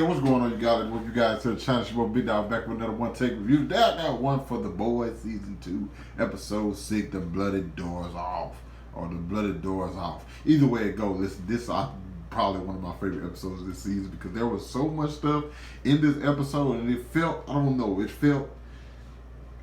Hey, what's going on, you guys? Welcome you guys to the channel. It's your boy Big Dog back with another one take review. That got one for The Boys season 2, episode 6, The Bloody Doors Off, or The Bloody Doors Off. Either way it goes, listen, this is probably one of my favorite episodes of this season because there was so much stuff in this episode, and it felt, I don't know, it felt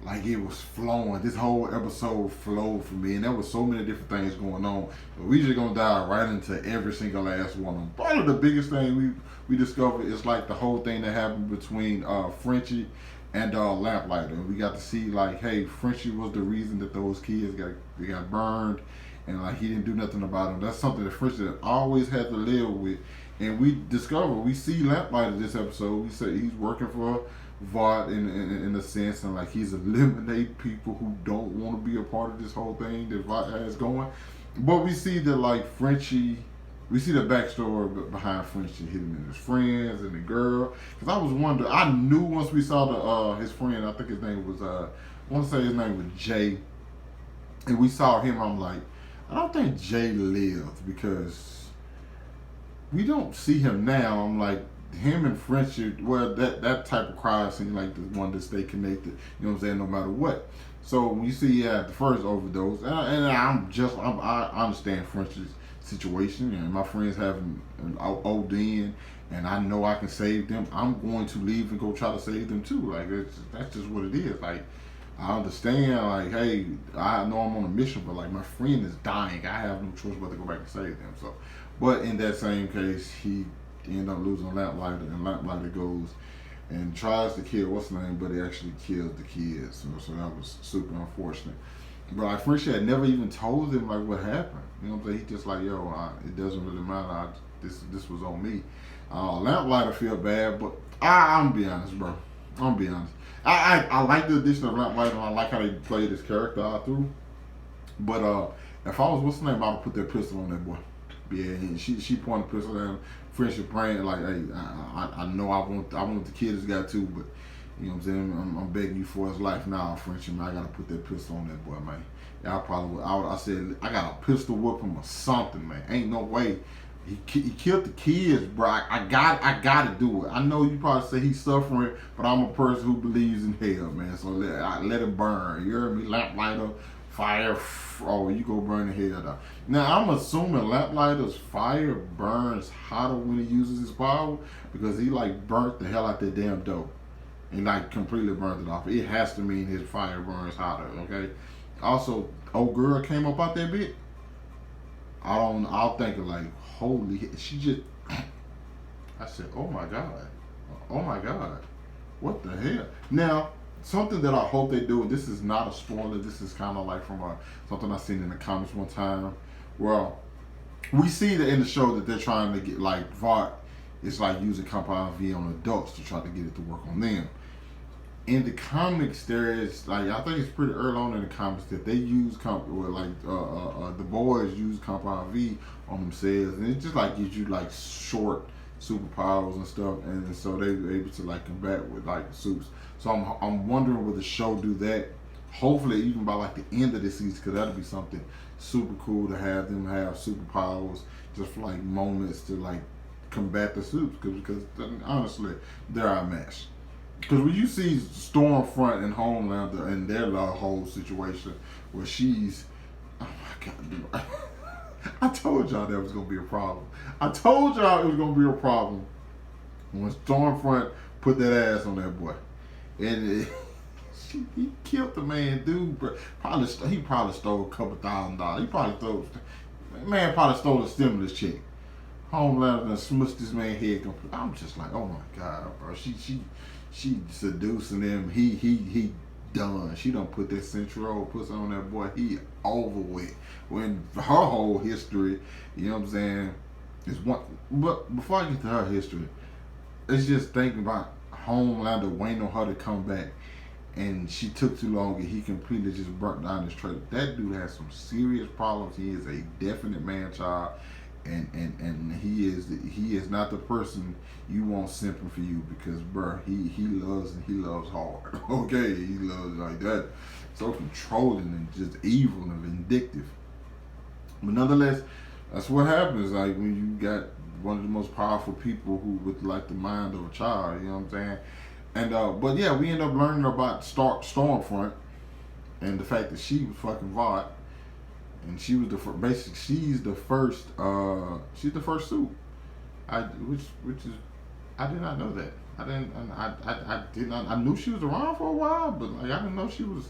like it was flowing. This whole episode flowed for me, and there was so many different things going on. But we just gonna dive right into every single last one of them. Probably the biggest thing we discovered is like the whole thing that happened between Frenchie and Lamplighter. We got to see like, hey, Frenchie was the reason that those kids got burned, and like he didn't do nothing about them. That's something that Frenchie always had to live with. And we see Lamplighter this episode. We say he's working for Vought in a sense, and like he's eliminating people who don't want to be a part of this whole thing that Vought has going. But we see that like Frenchie, we see the backstory behind Frenchie, him and his friends and the girl. Because I was wondering, I knew once we saw his friend, I think his name was I want to say his name was Jay, and we saw him. I'm like, I don't think Jay lived because we don't see him now. I'm like, him and Frenchie, well, that type of crowd seems like the one that stay connected. You know what I'm saying? No matter what. So when you see the first overdose, and I understand Frenchie's situation, and my friends having an OD, and I know I can save them. I'm going to leave and go try to save them too. Like that's just what it is. Like I understand. Like, hey, I know I'm on a mission, but like my friend is dying. I have no choice but to go back and save them. So, but in that same case, he end up losing Lamplighter, and Lamplighter goes and tries to kill what's the name, but he actually kills the kids. So that was super unfortunate. But like Frenchie had never even told him like what happened. You know what I'm saying? He just like, yo, it doesn't really matter. This was on me. Lamplighter feel bad, but I'm gonna be honest, bro. I'm gonna be honest. I like the addition of Lamplighter, and I like how they played his character out through. But if I was what's the name, I'd put that pistol on that boy. Yeah, and she pointed the pistol at him. Frenchie praying like, hey, I know I want the kid that's got too, but you know what I'm saying, I'm begging you for his life now, Frenchie, man. I gotta put that pistol on that boy, man. Yeah, I said I got a pistol whip him or something, man. Ain't no way. He killed the kids, bro. I gotta do it. I know you probably say he's suffering, but I'm a person who believes in hell, man. So let it burn. You heard me? Lamplighter, fire. Oh, you go burn the hell down. Now I'm assuming Lamplighter's fire burns hotter when he uses his power because he like burnt the hell out that damn dope and like completely burnt it off. It has to mean his fire burns hotter. Okay. Also, old girl came up out that bit. I'll think of like, holy, she just, I said, oh my God, what the hell? Now, something that I hope they do, and this is not a spoiler, this is kind of like from something I seen in the comments one time. Well, we see that in the show that they're trying to get, like, Vought is like using Compound V on adults to try to get it to work on them. In the comics, there is like, I think it's pretty early on in the comics that they use the boys use Compound V on themselves, and it just like gives you like short superpowers and stuff, and so they're able to like combat with like suits. So I'm wondering will the show do that? Hopefully, even by like the end of this season, because that'll be something super cool to have them have superpowers just for like moments to like combat the suits, because honestly, they're our match. Because when you see Stormfront and Homelander and their whole situation where she's, oh my God, dude, I told y'all that was going to be a problem. I told y'all it was going to be a problem when Stormfront put that ass on that boy. And he killed the man, dude. Bro. He probably stole a couple $1,000. He probably stole a stimulus check. Homelander and smushed this man's head completely. I'm just like, oh my God, bro. She seducing him. He done. She done put that central pussy on that boy. He over with. When her whole history, you know what I'm saying, is one. But before I get to her history, it's just thinking about Homelander waiting on her to come back, and she took too long, and he completely just burnt down his trailer. That dude has some serious problems. He is a definite man child. And he is not the person you want simping for you, because bruh, he loves hard. Okay, he loves like that, so controlling and just evil and vindictive. But nonetheless, That's what happens. Like when you got one of the most powerful people who with like the mind of a child. You know what I'm saying? And but yeah, we end up learning about Stormfront and the fact that she was fucking Vought, and she was the basically she's the first suit. Which is I did not know that. I did not. I knew she was around for a while, but like I didn't know she was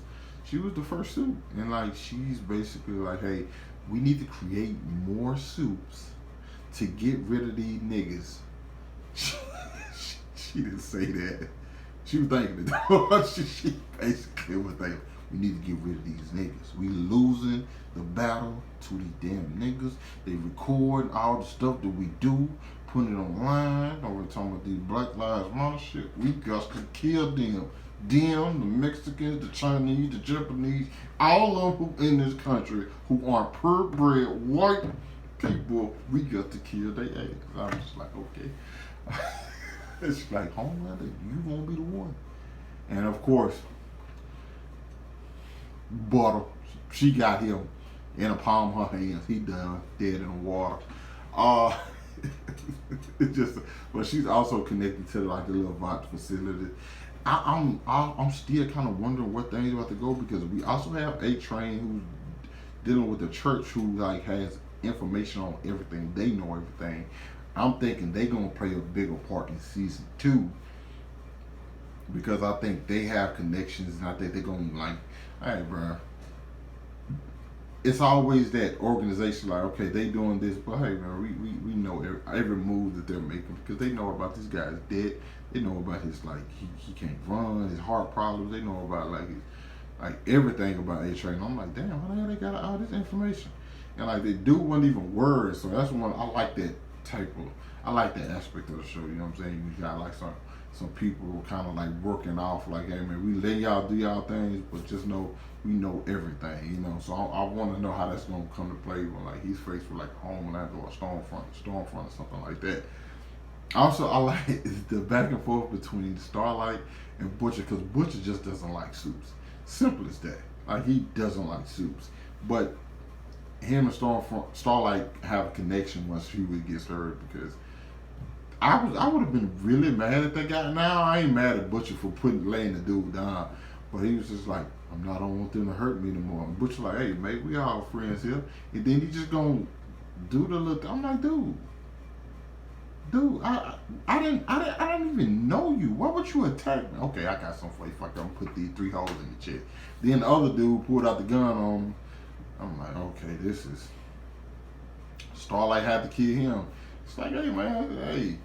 the first suit. And like she's basically like, hey, we need to create more suits to get rid of these niggas. She didn't say that. She was thinking it. She basically was thinking, we need to get rid of these niggas. We losing the battle to these damn niggas. They record all the stuff that we do, putting it online. Or we're talking about these Black Lives Matter shit. We got to kill them. Them, the Mexicans, the Chinese, the Japanese, all of them in this country who are purebred white people, we got to kill their ass. I'm just like, okay. It's like, Homelander, you gonna be the one. And of course, Butter, she got him in the palm of her hands. He done dead in the water. It's just, but she's also connected to like the little Vought facility. I'm still kind of wondering what things about to go, because we also have A-Train who's dealing with the church, who like has information on everything. They know everything. I'm thinking they gonna play a bigger part in season 2, because I think they have connections, and I think they're gonna like, hey, bro. It's always that organization like, okay, they doing this, but hey, man, we know every move that they're making, because they know about this guy's dead. They know about his like he can't run, his heart problems. They know about like everything about A-Train. I'm like, damn, how the hell they got all this information? And like the dude wasn't even worried, so that's one I like that I like that aspect of the show. You know what I'm saying? You got like some people kind of like working off like, hey man, we let y'all do y'all things, but just know we know everything. You know, so I want to know how that's gonna come to play when like he's faced with like Homelander or Stormfront or something like that. Also, I like the back and forth between Starlight and Butcher, because Butcher just doesn't like suits. Simple as that. Like, he doesn't like suits. But him and Starlight have a connection once he gets hurt, because I would have been really mad at that guy. Now, I ain't mad at Butcher for laying the dude down, but he was just like, I don't want them to hurt me anymore. And Butcher like, hey, mate, we all friends here. And then he just gonna do the little thing. I'm like, dude, I didn't even know you. Why would you attack me? Okay, I got some for you. Fuck, I'm gonna put these 3 holes in the chest. Then the other dude pulled out the gun on him. I'm like, okay, this is Starlight had to kill him. It's like, hey man, hey,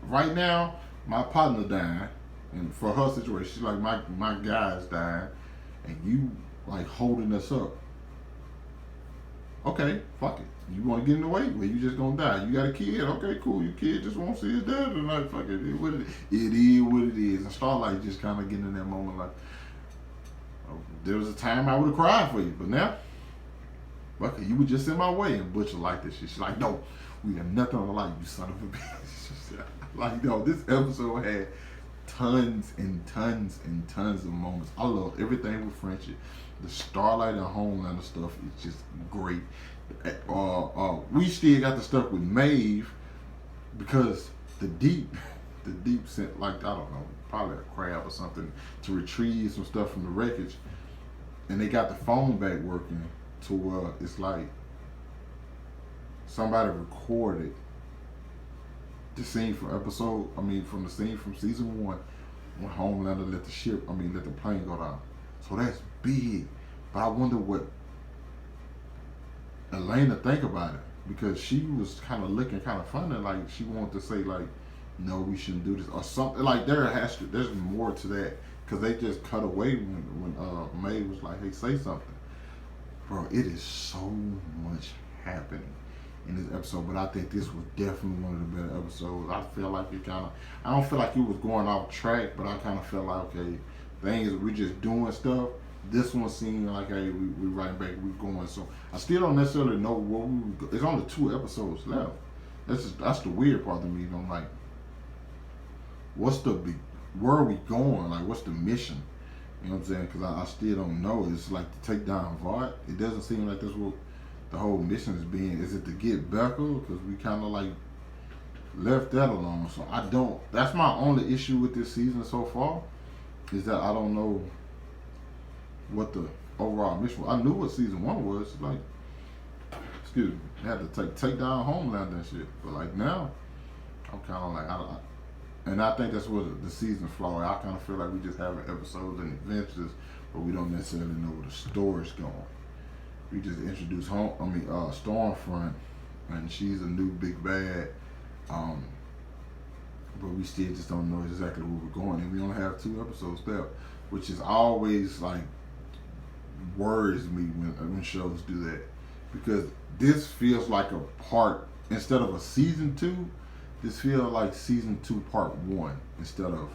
right now my partner dying, and for her situation, she's like, my guy's dying, and you like holding us up. Okay, fuck it. You want to get in the way? Well, you just gonna die. You got a kid? Okay, cool. Your kid just won't see his dad tonight. Fuck it. It is what it is. And Starlight just kind of getting in that moment like, oh, there was a time I would have cried for you, but now, fuck it, you were just in my way. And Butcher like this shit. She's like, no, we got nothing on the line, you son of a bitch. Like, no, this episode had tons and tons and tons of moments. I love everything with Frenchie. The Starlight and Homelander stuff is just great. We still got the stuff with Maeve, because the deep sent, like, I don't know, probably a crab or something to retrieve some stuff from the wreckage, and they got the phone back working to it's like somebody recorded the scene from the scene from season 1 when Homelander let the plane go down. So that's big. But I wonder what Elena think about it, because she was kind of looking kind of funny, like she wanted to say like, no, we shouldn't do this or something. Like there's more to that, because they just cut away when May was like, hey, say something. Bro, it is so much happening in this episode, but I think this was definitely one of the better episodes. I feel like I don't feel like it was going off track, but I kind of felt like, okay, things we're just doing stuff. This one seemed like, hey, we right back, we going. So I still don't necessarily know where we would go. It's only 2 episodes left. That's the weird part to me. I'm like, where are we going? Like, what's the mission? You know what I'm saying? Because I still don't know. It's like to take down Vought. It doesn't seem like that's what the whole mission is it to get Becca? Because we kind of like left that alone. So I don't. That's my only issue with this season so far, is that I don't know what the overall mission was. I knew what season 1 was. Like, excuse me, they had to take down Homelander and shit. But like now, I'm kind of like and I think that's what the season flaw. I kind of feel like we just having episodes and adventures, but we don't necessarily know where the story's going. We just introduced Stormfront, and she's a new big bad. But we still just don't know exactly where we're going, and we only have 2 episodes left, which is always like worries me when shows do that, because this feels like a part instead of a season 2. This feels like season 2 part 1 instead of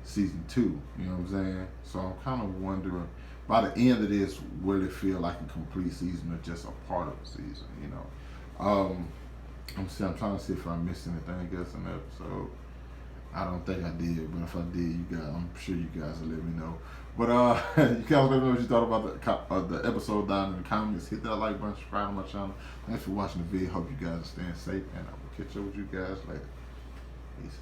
season 2. You know what I'm saying? So I'm kind of wondering, by the end of this, will it feel like a complete season or just a part of the season? You know, I'm trying to see if I missed anything else in the episode. I don't think I did, but if I did, I'm sure you guys will let me know. But you guys let me know what you thought about the episode down in the comments. Hit that like button, subscribe to my channel. Thanks for watching the video. Hope you guys are staying safe, and I will catch up with you guys later. Peace.